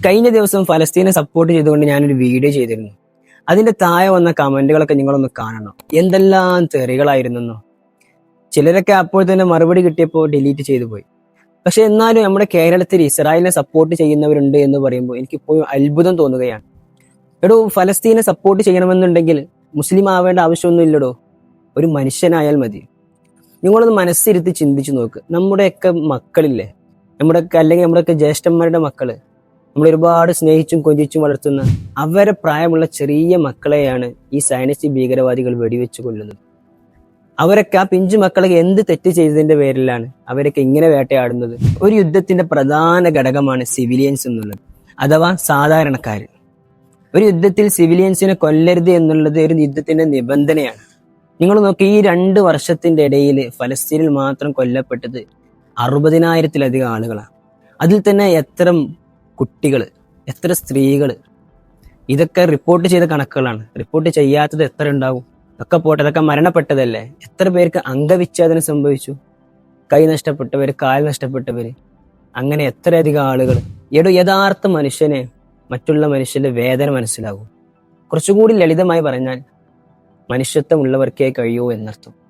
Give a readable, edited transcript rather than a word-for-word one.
കഴിഞ്ഞ ദിവസം ഫലസ്തീനെ സപ്പോർട്ട് ചെയ്തുകൊണ്ട് ഞാനൊരു വീഡിയോ ചെയ്തിരുന്നു. അതിന്റെ താഴെ വന്ന കമന്റുകളൊക്കെ നിങ്ങളൊന്ന് കാണണം. എന്തെല്ലാം തെറികളായിരുന്നോ. ചിലരൊക്കെ അപ്പോൾ തന്നെ മറുപടി കിട്ടിയപ്പോൾ ഡിലീറ്റ് ചെയ്തു പോയി. പക്ഷെ എന്നാലും നമ്മുടെ കേരളത്തിൽ ഇസ്രായേലിനെ സപ്പോർട്ട് ചെയ്യുന്നവരുണ്ട് എന്ന് പറയുമ്പോൾ എനിക്കിപ്പോഴും അത്ഭുതം തോന്നുകയാണ്. എടോ, ഫലസ്തീനെ സപ്പോർട്ട് ചെയ്യണമെന്നുണ്ടെങ്കിൽ മുസ്ലിം ആവേണ്ട ആവശ്യമൊന്നും ഇല്ലടോ, ഒരു മനുഷ്യനായാൽ മതി. നിങ്ങളൊന്ന് മനസ്സിരുത്തി ചിന്തിച്ചു നോക്ക്. നമ്മുടെയൊക്കെ മക്കളില്ലേ, അല്ലെങ്കിൽ നമ്മുടെയൊക്കെ ജ്യേഷ്ഠന്മാരുടെ മക്കള്, നമ്മൾ ഒരുപാട് സ്നേഹിച്ചും കൊഞ്ചിച്ചും വളർത്തുന്ന അവരെ പ്രായമുള്ള ചെറിയ മക്കളെയാണ് ഈ സയനിസ്റ്റ് ഭീകരവാദികൾ വെടിവെച്ച് കൊല്ലുന്നത്. അവരൊക്കെ ആ പിഞ്ചു മക്കളെ എന്ത് തെറ്റ് ചെയ്തതിന്റെ പേരിലാണ് അവരൊക്കെ ഇങ്ങനെ വേട്ടയാടുന്നത്? ഒരു യുദ്ധത്തിന്റെ പ്രധാന ഘടകമാണ് സിവിലിയൻസ് എന്നുള്ളത്, അഥവാ സാധാരണക്കാര്. ഒരു യുദ്ധത്തിൽ സിവിലിയൻസിനെ കൊല്ലരുത് എന്നുള്ളത് ഒരു യുദ്ധത്തിന്റെ നിബന്ധനയാണ്. നിങ്ങൾ നോക്കി, ഈ 2 വർഷത്തിന്റെ ഇടയിൽ ഫലസ്തീനിൽ മാത്രം കൊല്ലപ്പെട്ടത് 60,000-ലധികം ആളുകളാണ്. അതിൽ തന്നെ എത്ര കുട്ടികൾ, എത്ര സ്ത്രീകൾ. ഇതൊക്കെ റിപ്പോർട്ട് ചെയ്ത കണക്കുകളാണ്. റിപ്പോർട്ട് ചെയ്യാത്തത് എത്ര ഉണ്ടാവും? ഒക്കെ പോട്ടെ, അതൊക്കെ മരണപ്പെട്ടതല്ലേ. എത്ര പേർക്ക് അംഗവിച്ഛേദനം സംഭവിച്ചു? കൈ നഷ്ടപ്പെട്ടവര്, കാൽ നഷ്ടപ്പെട്ടവര്, അങ്ങനെ എത്രയധികം ആളുകൾ. യഥാർത്ഥ മനുഷ്യനെ മറ്റുള്ള മനുഷ്യന്റെ വേദന മനസ്സിലാകും. കുറച്ചുകൂടി ലളിതമായി പറഞ്ഞാൽ മനുഷ്യത്വമുള്ളവർക്കേ കഴിയൂ എന്നർത്ഥം.